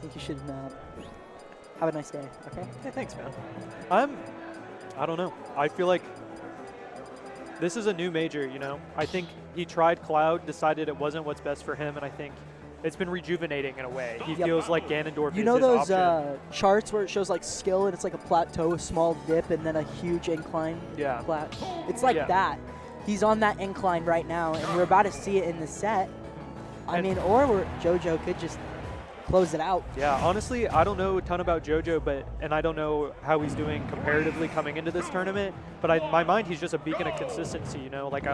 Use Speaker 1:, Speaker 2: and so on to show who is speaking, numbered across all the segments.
Speaker 1: think you should have a nice day, okay?
Speaker 2: Hey, thanks, man. I don't know. I feel like this is a new major, you know? I think he tried Cloud, decided it wasn't what's best for him, and I think it's been rejuvenating in a way. He feels like Ganondorf
Speaker 1: You
Speaker 2: is
Speaker 1: know
Speaker 2: his
Speaker 1: those
Speaker 2: option.
Speaker 1: charts where it shows like skill and it's like a plateau, a small dip, and then a huge incline?
Speaker 2: Yeah.
Speaker 1: It's like
Speaker 2: Yeah.
Speaker 1: that. He's on that incline right now, and we're about to see it in the set. I mean, or JoJo could just close it out.
Speaker 2: Yeah, honestly, I don't know a ton about JoJo, and I don't know how he's doing comparatively coming into this tournament, but in my mind, he's just a beacon of consistency, you know? Like,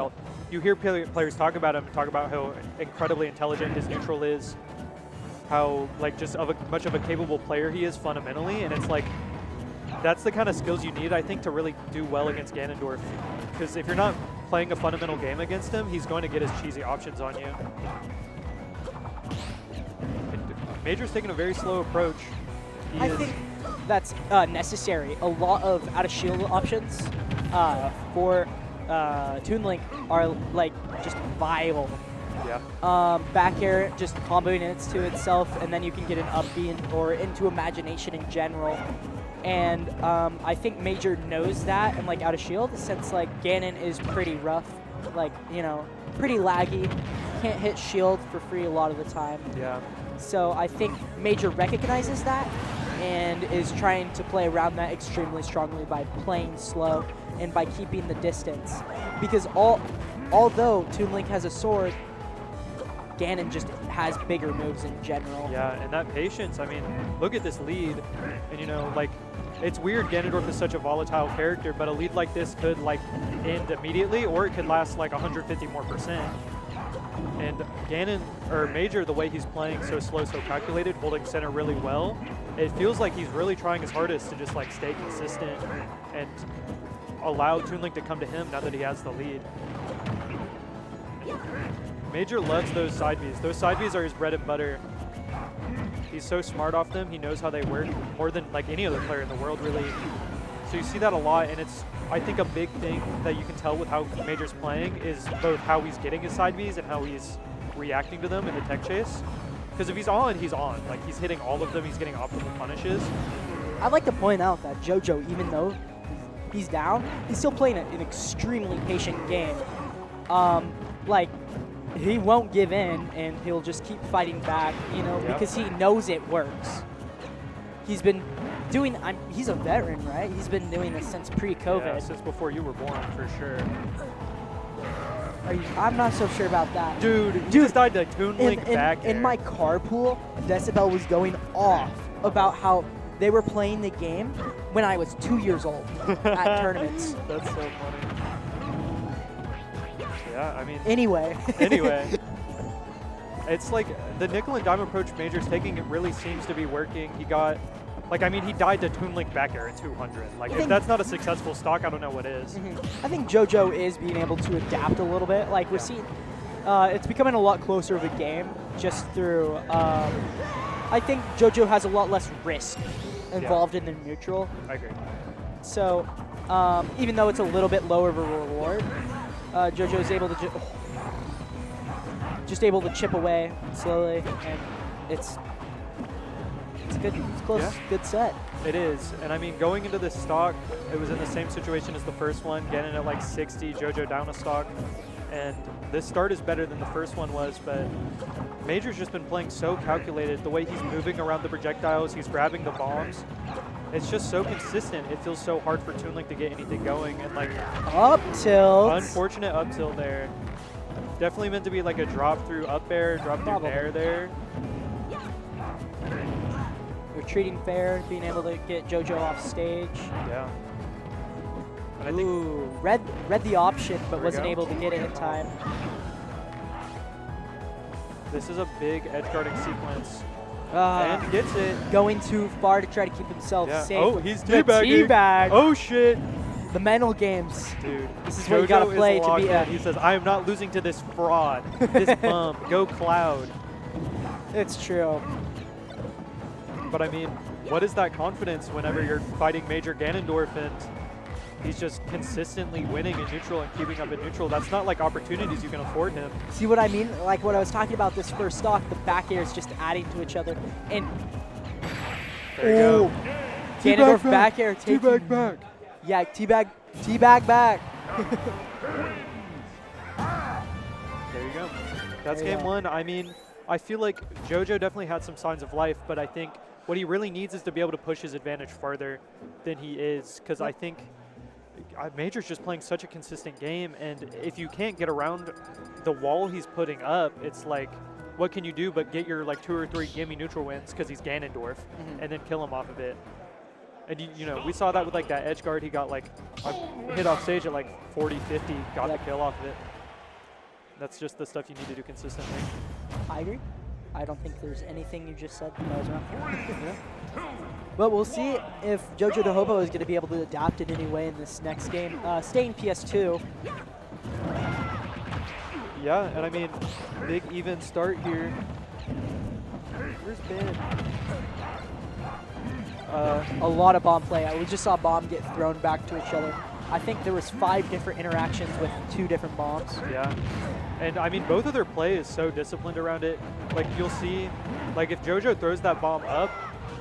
Speaker 2: you hear players talk about him, talk about how incredibly intelligent his neutral is, how, like, just much of a capable player he is fundamentally, and it's like, that's the kind of skills you need, I think, to really do well against Ganondorf. Because if you're not playing a fundamental game against him, he's going to get his cheesy options on you. Major's taking a very slow approach.
Speaker 1: I think that's necessary. A lot of out-of-shield options for Toon Link are like just vile.
Speaker 2: Yeah.
Speaker 1: Back air just comboing it to itself, and then you can get an up B or into imagination in general. And I think Major knows that, and like out-of-shield, since like Ganon is pretty rough, like, you know, pretty laggy, can't hit shield for free a lot of the time.
Speaker 2: Yeah.
Speaker 1: So I think Major recognizes that and is trying to play around that extremely strongly by playing slow and by keeping the distance. Because although Toon Link has a sword, Ganon just has bigger moves in general.
Speaker 2: Yeah, and that patience, I mean, look at this lead. And, you know, like, it's weird Ganondorf is such a volatile character, but a lead like this could, like, end immediately, or it could last, like, 150 more %. And Ganon, or Major, the way he's playing so slow, so calculated, holding center really well, it feels like he's really trying his hardest to just like stay consistent and allow Toon Link to come to him now that he has the lead. Major loves those side Bs. Those side Bs are his bread and butter. He's so smart off them, he knows how they work more than like any other player in the world, really. So you see that a lot, and it's, I think, a big thing that you can tell with how Major's playing is both how he's getting his side Bs and how he's reacting to them in the tech chase. Because if he's on, he's on. Like, he's hitting all of them, he's getting optimal punishes.
Speaker 1: I'd like to point out that JoJo, even though he's down, he's still playing an extremely patient game. Like, he won't give in, and he'll just keep fighting back, you know, because he knows it works. He's been doing, he's a veteran, right? He's been doing this since pre-COVID.
Speaker 2: Yeah, since before you were born, for sure.
Speaker 1: I'm not so sure about that.
Speaker 2: Dude, you just died to Toon Link back
Speaker 1: in my carpool, Decibel was going off about how they were playing the game when I was 2 years old at tournaments.
Speaker 2: That's so funny. Yeah, I mean...
Speaker 1: Anyway.
Speaker 2: It's like the nickel and dime approach Major's taking, it really seems to be working. He got... Like, I mean, he died to Toon Link back air at 200. Like, if that's not a successful stock, I don't know what is.
Speaker 1: I think JoJo is being able to adapt a little bit. Like, we're seeing, it's becoming a lot closer of a game just through, I think JoJo has a lot less risk involved in the neutral.
Speaker 2: I agree.
Speaker 1: So, even though it's a little bit lower of a reward, JoJo is able to just able to chip away slowly, and it's good. It's close. Good set.
Speaker 2: It is. And I mean, going into this stock, it was in the same situation as the first one, getting at like 60, JoJo down a stock. And this start is better than the first one was, but Major's just been playing so calculated. The way he's moving around the projectiles, he's grabbing the bombs. It's just so consistent. It feels so hard for Toon Link to get anything going. And like,
Speaker 1: up tilt.
Speaker 2: Unfortunate up tilt there. Definitely meant to be like a drop through up air, drop through nair there.
Speaker 1: Retreating fair, being able to get JoJo off stage.
Speaker 2: Yeah. And I think
Speaker 1: read the option, but wasn't able to get it in time.
Speaker 2: This is a big edge guarding sequence. And gets it.
Speaker 1: Going too far to try to keep himself safe.
Speaker 2: Oh, he's teabagging.
Speaker 1: Teabag.
Speaker 2: Oh, shit.
Speaker 1: The mental games.
Speaker 2: Dude.
Speaker 1: This is what you gotta play to be a...
Speaker 2: He says, I am not losing to this fraud, this bum. Go Cloud.
Speaker 1: It's true.
Speaker 2: But I mean, what is that confidence whenever you're fighting Major Ganondorf and he's just consistently winning in neutral and keeping up in neutral? That's not like opportunities you can afford him.
Speaker 1: See what I mean? Like what I was talking about this first stock, the back air is just adding to each other. And
Speaker 2: There you go.
Speaker 1: Ganondorf back air.
Speaker 2: Teabag back.
Speaker 1: Yeah, teabag back.
Speaker 2: There you go. That's
Speaker 1: There you
Speaker 2: game
Speaker 1: go.
Speaker 2: one. I mean, I feel like JoJo definitely had some signs of life, but I think what he really needs is to be able to push his advantage farther than he is, because I think Major's just playing such a consistent game, and if you can't get around the wall he's putting up, it's like, what can you do but get your like 2 or 3 gimme neutral wins because he's Ganondorf, and then kill him off of it. And you know, we saw that with like that edge guard. He got like a hit off stage at like 40, 50, got the kill off of it. That's just the stuff you need to do consistently.
Speaker 1: I agree. I don't think there's anything you just said that was wrong. Yeah. But we'll see if JoJoDaHoBo is going to be able to adapt in any way in this next game. Staying PS2.
Speaker 2: Yeah, and I mean, big even start here. Where's Ben?
Speaker 1: A lot of bomb play. We just saw bomb get thrown back to each other. I think there was 5 different interactions with 2 different bombs.
Speaker 2: Yeah. And I mean, both of their play is so disciplined around it. Like, you'll see, like, if JoJo throws that bomb up,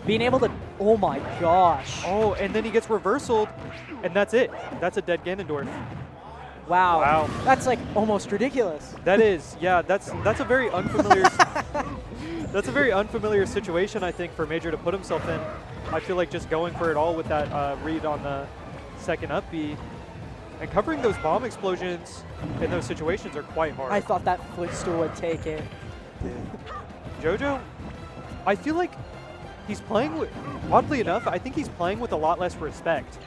Speaker 1: being able to, oh my gosh.
Speaker 2: oh, and then he gets reversaled, and that's it. That's a dead Ganondorf.
Speaker 1: Wow.
Speaker 2: Wow.
Speaker 1: That's like almost ridiculous.
Speaker 2: That is, yeah, that's a very unfamiliar that's a very unfamiliar situation, I think, for Major to put himself in. I feel like just going for it all with that read on the second up B and covering those bomb explosions in those situations are quite hard.
Speaker 1: I thought that footstool would take it.
Speaker 2: JoJo, I feel like he's playing with, oddly enough, I think he's playing with a lot less respect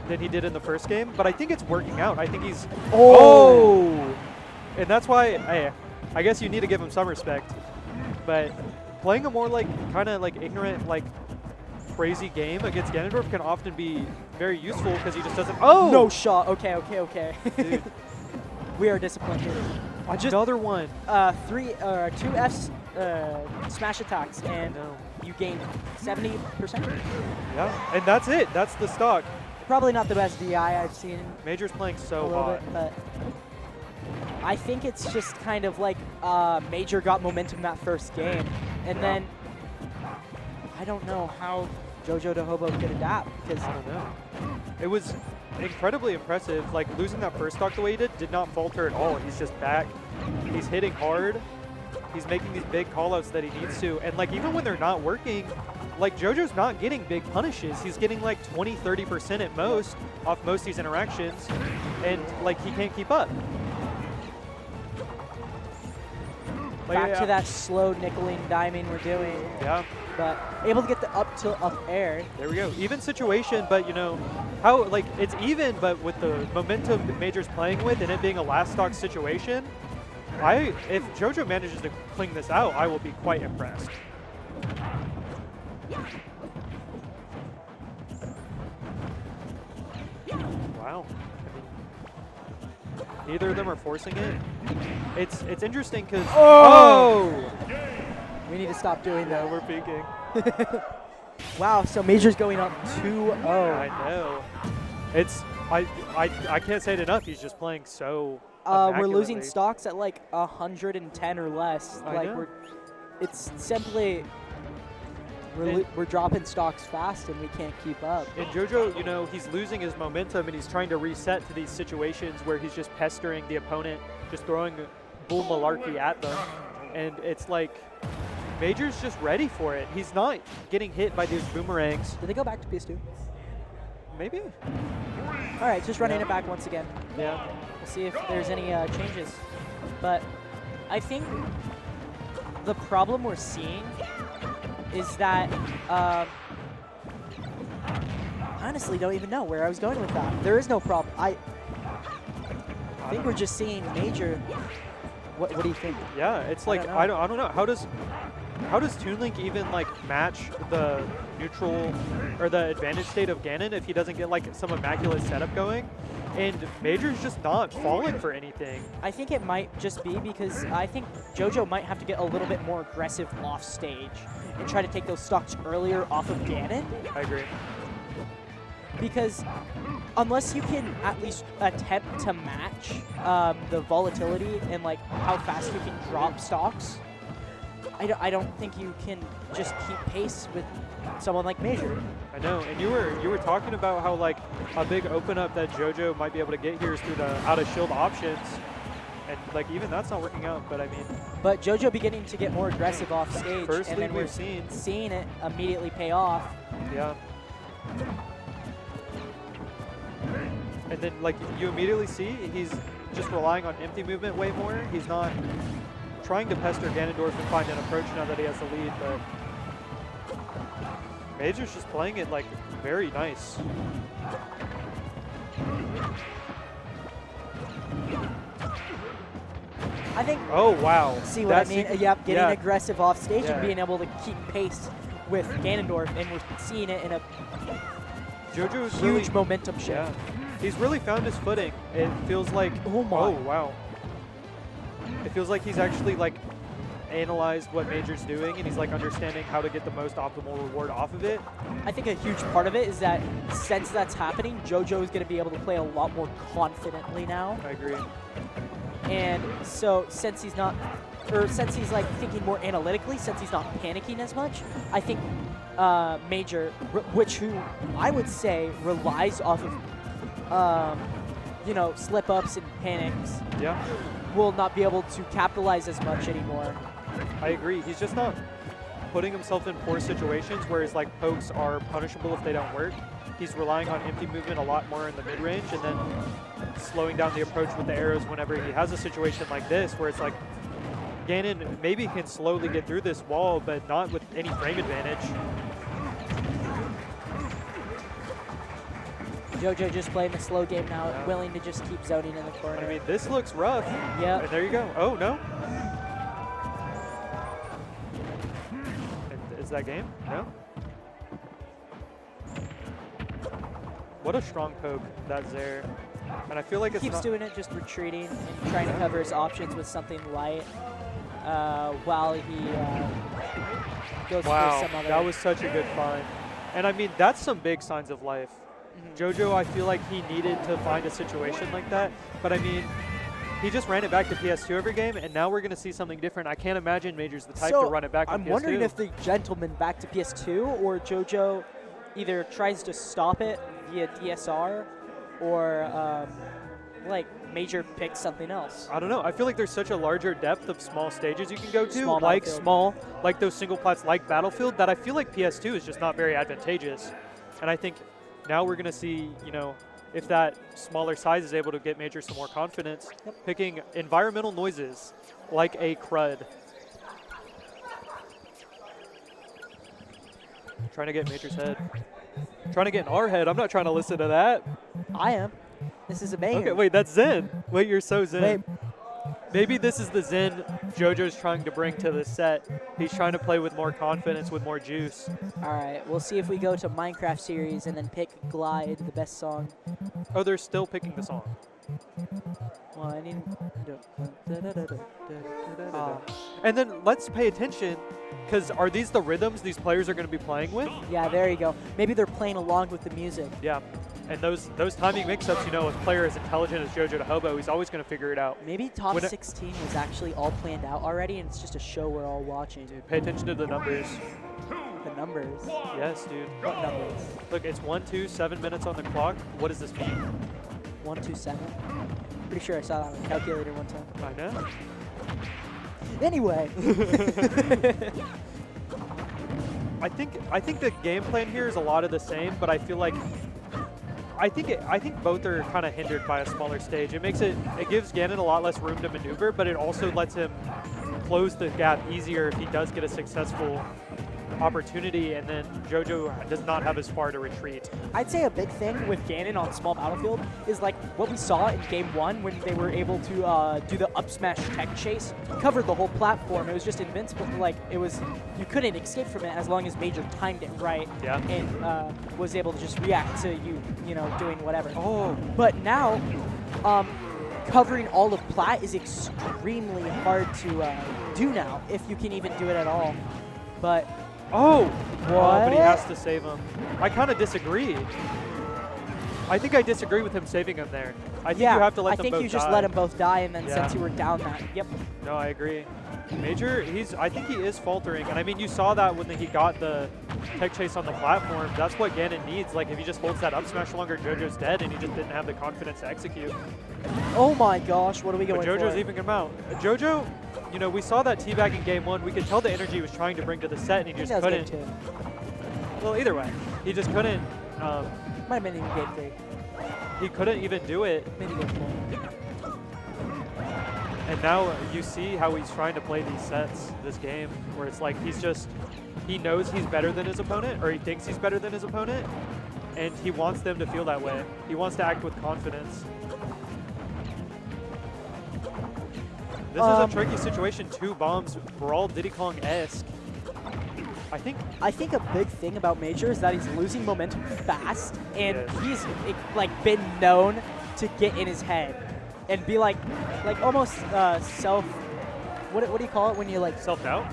Speaker 2: than he did in the first game, but I think it's working out. I think he's, and that's why, hey, I guess you need to give him some respect, but playing a more like, kind of like ignorant, like crazy game against Ganondorf can often be very useful because he just doesn't,
Speaker 1: No shot. Okay.
Speaker 2: Dude.
Speaker 1: We are disciplined here.
Speaker 2: Another one.
Speaker 1: 2 F smash attacks, and you gain 70%.
Speaker 2: Yeah, and that's it. That's the stock.
Speaker 1: Probably not the best DI I've seen.
Speaker 2: Major's playing
Speaker 1: A
Speaker 2: so
Speaker 1: little
Speaker 2: hot.
Speaker 1: bit, but I think it's just kind of like Major got momentum that first game, and then I don't know how JoJoDaHoBo could adapt, because
Speaker 2: I don't know. It was incredibly impressive. Like, losing that first stock the way he did not falter at all. He's just back. He's hitting hard. He's making these big callouts that he needs to. And like, even when they're not working, like, JoJo's not getting big punishes. He's getting like 20, 30% at most off most of these interactions. And like, he can't keep up. Like,
Speaker 1: back to that slow nickeling diming we're doing.
Speaker 2: Yeah.
Speaker 1: But able to get the up tilt up air.
Speaker 2: There we go. Even situation, but you know, how, like, it's even, but with the momentum Major's playing with and it being a last stock situation, if JoJo manages to cling this out, I will be quite impressed. Wow. Neither of them are forcing it. It's interesting because
Speaker 1: We need to stop doing that.
Speaker 2: we're peeking.
Speaker 1: Wow, so Major's going up 2-0.
Speaker 2: I know. I can't say it enough. He's just playing so.
Speaker 1: We're losing
Speaker 2: immaculately.
Speaker 1: stocks at like 110 or less.
Speaker 2: I
Speaker 1: Like
Speaker 2: know.
Speaker 1: it's simply we're dropping stocks fast and we can't keep up.
Speaker 2: And JoJo, you know, he's losing his momentum and he's trying to reset to these situations where he's just pestering the opponent, just throwing bull malarkey at them. And it's like, Major's just ready for it. He's not getting hit by these boomerangs.
Speaker 1: Did they go back to PS2?
Speaker 2: Maybe?
Speaker 1: All right, just running it back once again.
Speaker 2: Yeah.
Speaker 1: We'll see if there's any changes. But I think the problem we're seeing is that I honestly don't even know where I was going with that. There is no problem. I think we're just seeing Major. What do you think?
Speaker 2: Yeah, it's like, I don't know. How does Toon Link even like match the neutral or the advantage state of Ganon if he doesn't get like some immaculate setup going? And Major's just not falling for anything.
Speaker 1: I think it might just be because I think JoJo might have to get a little bit more aggressive off stage and try to take those stocks earlier off of Ganon.
Speaker 2: I agree.
Speaker 1: Because unless you can at least attempt to match the volatility and like how fast you can drop stocks, I don't think you can just keep pace with someone like Major.
Speaker 2: I know, and you were talking about how like a big open up that JoJo might be able to get here is through the out of shield options, and like even that's not working out. But I mean,
Speaker 1: but JoJo beginning to get more aggressive off stage,
Speaker 2: first
Speaker 1: and
Speaker 2: lead
Speaker 1: then
Speaker 2: we've
Speaker 1: we're
Speaker 2: seen.
Speaker 1: seeing it immediately pay off.
Speaker 2: Yeah. And then like you immediately see he's just relying on empty movement way more. He's not trying to pester Ganondorf and find an approach now that he has the lead, but Major's just playing it like very nice.
Speaker 1: I think.
Speaker 2: Oh wow!
Speaker 1: See what I mean? Yep, getting
Speaker 2: yeah.
Speaker 1: aggressive off stage
Speaker 2: Yeah.
Speaker 1: and being able to keep pace with Ganondorf, and we're seeing it in a
Speaker 2: JoJo's
Speaker 1: huge
Speaker 2: really,
Speaker 1: momentum shift.
Speaker 2: yeah, he's really found his footing. It feels like
Speaker 1: Oh my.
Speaker 2: oh wow! It feels like he's actually like analyzed what Major's doing, and he's like understanding how to get the most optimal reward off of it.
Speaker 1: I think a huge part of it is that since that's happening, JoJo is going to be able to play a lot more confidently now.
Speaker 2: I agree.
Speaker 1: And so since he's not, or since he's like thinking more analytically, since he's not panicking as much, I think Major, who I would say relies off of, you know, slip-ups and panics,
Speaker 2: Yeah,
Speaker 1: will not be able to capitalize as much anymore.
Speaker 2: I agree. He's just not putting himself in poor situations where his like pokes are punishable if they don't work. He's relying on empty movement a lot more in the mid-range, and then slowing down the approach with the arrows whenever he has a situation like this where it's like Ganon maybe can slowly get through this wall, but not with any frame advantage.
Speaker 1: JoJo just playing the slow game now,
Speaker 2: Yeah.
Speaker 1: willing to just keep zoning in the corner.
Speaker 2: I mean, this looks rough.
Speaker 1: Yep.
Speaker 2: And there you go. Oh, no. And is that game? No? What a strong poke that's there. And I feel like
Speaker 1: He
Speaker 2: it's
Speaker 1: keeps
Speaker 2: not
Speaker 1: doing it, just retreating and trying to cover his options with something light while he goes
Speaker 2: wow,
Speaker 1: for some other.
Speaker 2: that was such a good find. And I mean, that's some big signs of life. JoJo, I feel like he needed to find a situation like that. But I mean, he just ran it back to PS2 every game, and now we're going to see something different. I can't imagine Major's the type to run it back to PS2.
Speaker 1: I'm wondering if the gentleman back to PS2 or JoJo either tries to stop it via DSR or like Major picks something else.
Speaker 2: I don't know. I feel like there's such a larger depth of small stages you can go to,
Speaker 1: Small
Speaker 2: like
Speaker 1: Battlefield.
Speaker 2: like those single plats like Battlefield, that I feel like PS2 is just not very advantageous. And I think now we're going to see, you know, if that smaller size is able to get Major some more confidence, picking environmental noises like a crud. Trying to get Major's head. Trying to get in our head. I'm not trying to listen to that.
Speaker 1: I am. This is a banger.
Speaker 2: Okay, wait, that's Zen. Wait, you're so Zen.
Speaker 1: Wait.
Speaker 2: Maybe this is the Zen JoJo's trying to bring to the set. He's trying to play with more confidence, with more juice.
Speaker 1: All right, we'll see if we go to Minecraft series and then pick Glide, the best song.
Speaker 2: Oh, they're still picking the song.
Speaker 1: Well, I need.
Speaker 2: And then let's pay attention, because are these the rhythms these players are going to be playing with?
Speaker 1: Yeah, there you go. Maybe they're playing along with the music.
Speaker 2: Yeah. And those timing mix-ups, you know, with a player as intelligent as JoJoDaHoBo, he's always going to figure it out.
Speaker 1: Maybe top 16 was actually all planned out already, and it's just a show we're all watching.
Speaker 2: Dude, pay attention to the numbers.
Speaker 1: The numbers.
Speaker 2: Yes, dude.
Speaker 1: What numbers?
Speaker 2: Look, it's 1-2, 7 minutes on the clock. What does this mean?
Speaker 1: 127. Pretty sure I saw that on a calculator one time.
Speaker 2: I know.
Speaker 1: Anyway.
Speaker 2: I think the game plan here is a lot of the same, but I feel like I think both are kind of hindered by a smaller stage. It gives Ganon a lot less room to maneuver, but it also lets him close the gap easier if he does get a successful opportunity, and then JoJo does not have as far to retreat.
Speaker 1: I'd say a big thing with Ganon on small battlefield is like what we saw in game 1 when they were able to do the up smash tech chase, covered the whole platform. It was just invincible. Like it was, you couldn't escape from it as long as Major timed it right.
Speaker 2: Yeah.
Speaker 1: And was able to just react to you know, doing whatever.
Speaker 2: Oh.
Speaker 1: But now, covering all of plat is extremely hard to do now, if you can even do it at all. But
Speaker 2: Oh!
Speaker 1: What?
Speaker 2: But he has to save him. I kind of disagree. I think I disagree with him saving him there. I think
Speaker 1: Yeah,
Speaker 2: you have to let
Speaker 1: I
Speaker 2: them
Speaker 1: think
Speaker 2: both
Speaker 1: you just
Speaker 2: die.
Speaker 1: let them both die, and then
Speaker 2: Yeah.
Speaker 1: since you were down that, yep.
Speaker 2: No, I agree. Major, I think he is faltering. And I mean, you saw that when he got the tech chase on the platform. That's what Ganon needs. Like, if he just holds that up smash longer, JoJo's dead, and he just didn't have the confidence to execute.
Speaker 1: Oh my gosh, what are we going
Speaker 2: But JoJo's
Speaker 1: for?
Speaker 2: evening him out. JoJo, you know, we saw that teabag in game 1. We could tell the energy he was trying to bring to the set, and he
Speaker 1: I think
Speaker 2: just
Speaker 1: that was
Speaker 2: couldn't.
Speaker 1: game 2.
Speaker 2: Well, either way, he just couldn't.
Speaker 1: Might have been even game 3.
Speaker 2: He couldn't even do it.
Speaker 1: Maybe game 4.
Speaker 2: And now you see how he's trying to play these sets, this game, where it's like he knows he's better than his opponent, or he thinks he's better than his opponent, and he wants them to feel that way. He wants to act with confidence. This is a tricky situation. 2 bombs, Brawl Diddy Kong-esque. I think
Speaker 1: a big thing about Major is that he's losing momentum fast, and
Speaker 2: Yes.
Speaker 1: he's like been known to get in his head and be like almost self. What do you call it when you like?
Speaker 2: self-doubt.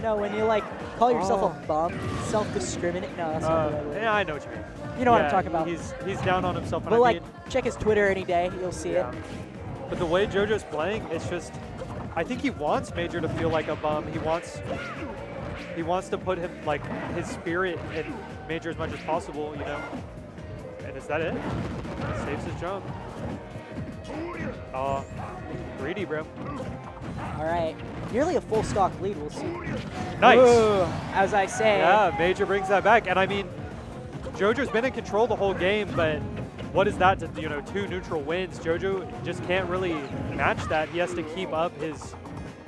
Speaker 1: No, when you like call yourself a bum, self-discriminate. No, that's not the right word.
Speaker 2: Yeah, I know what you mean.
Speaker 1: You know what I'm
Speaker 2: Yeah,
Speaker 1: talking about.
Speaker 2: He's down on himself. And
Speaker 1: But
Speaker 2: I
Speaker 1: like,
Speaker 2: mean,
Speaker 1: check his Twitter any day, you'll see
Speaker 2: yeah.
Speaker 1: it.
Speaker 2: But the way JoJo's playing, it's just, I think he wants Major to feel like a bum. He wants to put him, like, his spirit in Major as much as possible, you know? And is that it? Saves his jump. Oh, greedy, bro.
Speaker 1: All right, nearly a full stock lead. We'll see.
Speaker 2: Nice.
Speaker 1: Ooh, as I say.
Speaker 2: Yeah, Major brings that back. And I mean, JoJo's been in control the whole game, but what is that to, you know, 2 neutral wins? JoJo just can't really match that. He has to keep up his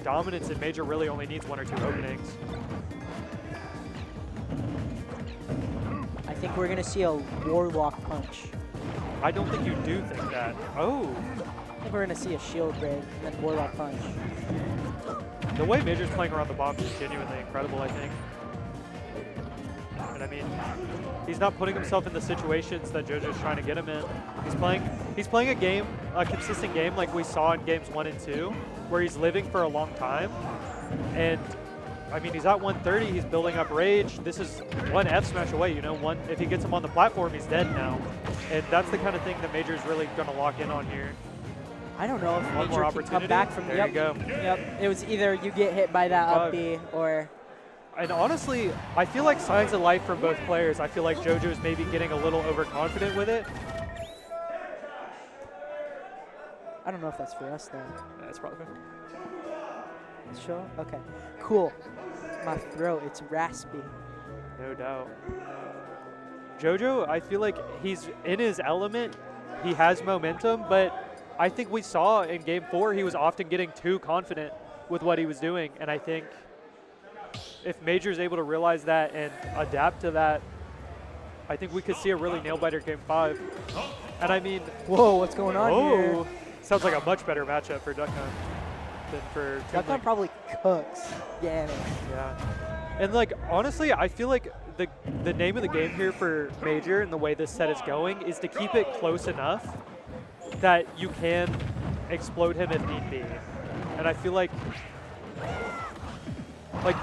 Speaker 2: dominance, and Major really only needs 1 or 2 openings.
Speaker 1: I think we're gonna see a Warlock punch.
Speaker 2: I don't think you do think that. Oh,
Speaker 1: I think we're gonna see a shield break and then Warlock punch.
Speaker 2: the way Major's playing around the bombs is genuinely incredible, I think. And I mean, he's not putting himself in the situations that JoJo's trying to get him in. He's playing a game, a consistent game like we saw in games 1 and 2, where he's living for a long time. And I mean, he's at 130, he's building up rage. This is 1 F smash away, you know, if he gets him on the platform, he's dead now. And that's the kind of thing that Major's really gonna lock in on here.
Speaker 1: I don't know if
Speaker 2: One
Speaker 1: Major
Speaker 2: more
Speaker 1: can
Speaker 2: opportunity.
Speaker 1: come back from
Speaker 2: There
Speaker 1: yep,
Speaker 2: you go.
Speaker 1: Yep, it was either you get hit by that up B or.
Speaker 2: And honestly, I feel like signs of life from both players. I feel like JoJo's maybe getting a little overconfident with it.
Speaker 1: I don't know if that's for us though.
Speaker 2: That's probably fair.
Speaker 1: Sure. Okay. Cool. My throat, it's raspy.
Speaker 2: No doubt. JoJo, I feel like he's in his element. He has momentum, but I think we saw in game 4 he was often getting too confident with what he was doing. And I think if Major's able to realize that and adapt to that, I think we could see a really nail-biter game 5. And I mean,
Speaker 1: Whoa, what's going on here?
Speaker 2: sounds like a much better matchup for Duck Hunt than for Toon.
Speaker 1: Duck probably cooks Ganon.
Speaker 2: Yeah. And like, honestly, I feel like the name of the game here for Major and the way this set is going is to keep it close enough that you can explode him if need be. And I feel like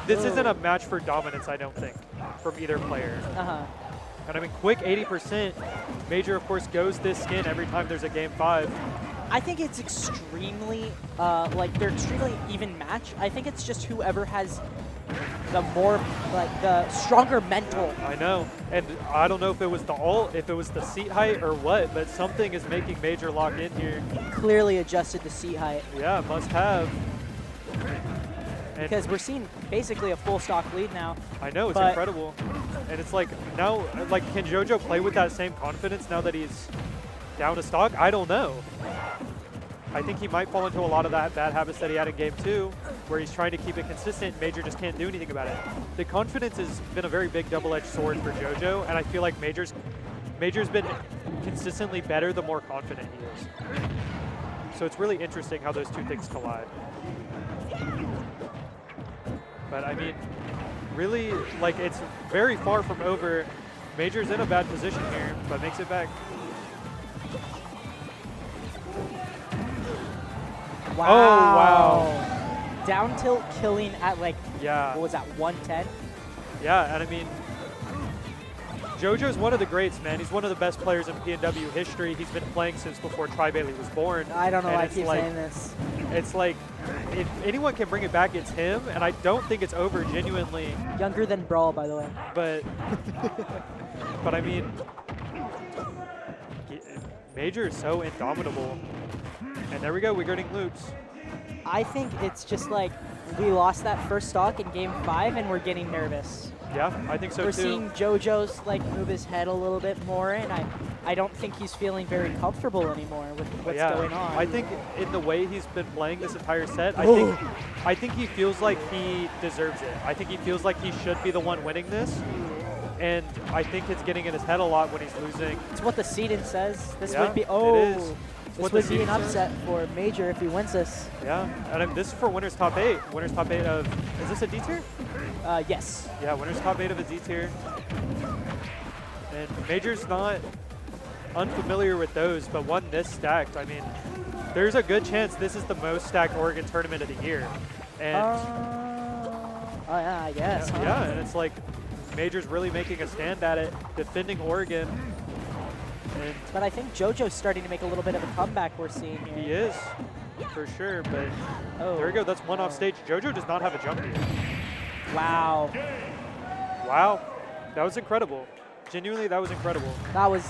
Speaker 2: this isn't a match for dominance, I don't think, from either player.
Speaker 1: Uh-huh.
Speaker 2: And I mean, quick 80%. Major, of course, goes this skin every time there's a game 5.
Speaker 1: I think it's extremely, they're extremely even match. I think it's just whoever has the more, the stronger mental.
Speaker 2: I know. And I don't know if it was the ult, if it was the seat height or what, but something is making Major lock in here.
Speaker 1: Clearly adjusted the seat height.
Speaker 2: Yeah, must have. And
Speaker 1: because we're seeing basically a full stock lead now.
Speaker 2: I know, it's incredible. And it's like, now, can JoJo play with that same confidence now that he's down to stock? I don't know. I think he might fall into a lot of that bad habits that he had in game 2, where he's trying to keep it consistent. Major just can't do anything about it. The confidence has been a very big double-edged sword for JoJo, and I feel like Major's been consistently better the more confident he is. So it's really interesting how those two things collide. But I mean, really, it's very far from over. Major's in a bad position here, but makes it back.
Speaker 1: Wow.
Speaker 2: Oh, wow.
Speaker 1: Down tilt killing at
Speaker 2: yeah.
Speaker 1: what was that, 110?
Speaker 2: Yeah, and I mean, JoJo's one of the greats, man. He's one of the best players in PNW history. He's been playing since before Tri-Bailey was born.
Speaker 1: I don't know
Speaker 2: and
Speaker 1: why I
Speaker 2: it's
Speaker 1: keep
Speaker 2: like,
Speaker 1: saying this.
Speaker 2: It's like, if anyone can bring it back, it's him, and I don't think it's over genuinely.
Speaker 1: Younger than Brawl, by the way.
Speaker 2: But, but I mean, Major is so indomitable. And there we go, we're getting loops.
Speaker 1: I think it's just like we lost that first stock in game 5 and we're getting nervous.
Speaker 2: Yeah, I think so
Speaker 1: We're
Speaker 2: too.
Speaker 1: seeing JoJo's like move his head a little bit more, and I don't think he's feeling very comfortable anymore with what's going on.
Speaker 2: I think in the way he's been playing this entire set, I think he feels like he deserves it. I think he feels like he should be the one winning this. And I think it's getting in his head a lot when he's losing.
Speaker 1: It's what the seeding says. This
Speaker 2: Yeah,
Speaker 1: would be
Speaker 2: it is.
Speaker 1: This would be an upset for Major if he wins this.
Speaker 2: Yeah, and this is for winners top 8. Winners top 8 of, is this a D tier?
Speaker 1: Yes.
Speaker 2: Yeah, winners top 8 of a D tier. And Major's not unfamiliar with those, but won this stacked. I mean, there's a good chance this is the most stacked Oregon tournament of the year. And
Speaker 1: oh yeah, I guess.
Speaker 2: yeah, yeah, and it's like Major's really making a stand at it, defending Oregon. And
Speaker 1: but I think JoJo's starting to make a little bit of a comeback we're seeing here.
Speaker 2: he is, for sure, but there we go, that's one off stage. JoJo does not have a jump here.
Speaker 1: Wow.
Speaker 2: Wow, that was incredible. Genuinely, that was incredible.
Speaker 1: That was...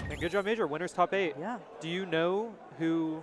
Speaker 2: And good job, Major, winners top 8.
Speaker 1: Yeah.
Speaker 2: Do you know who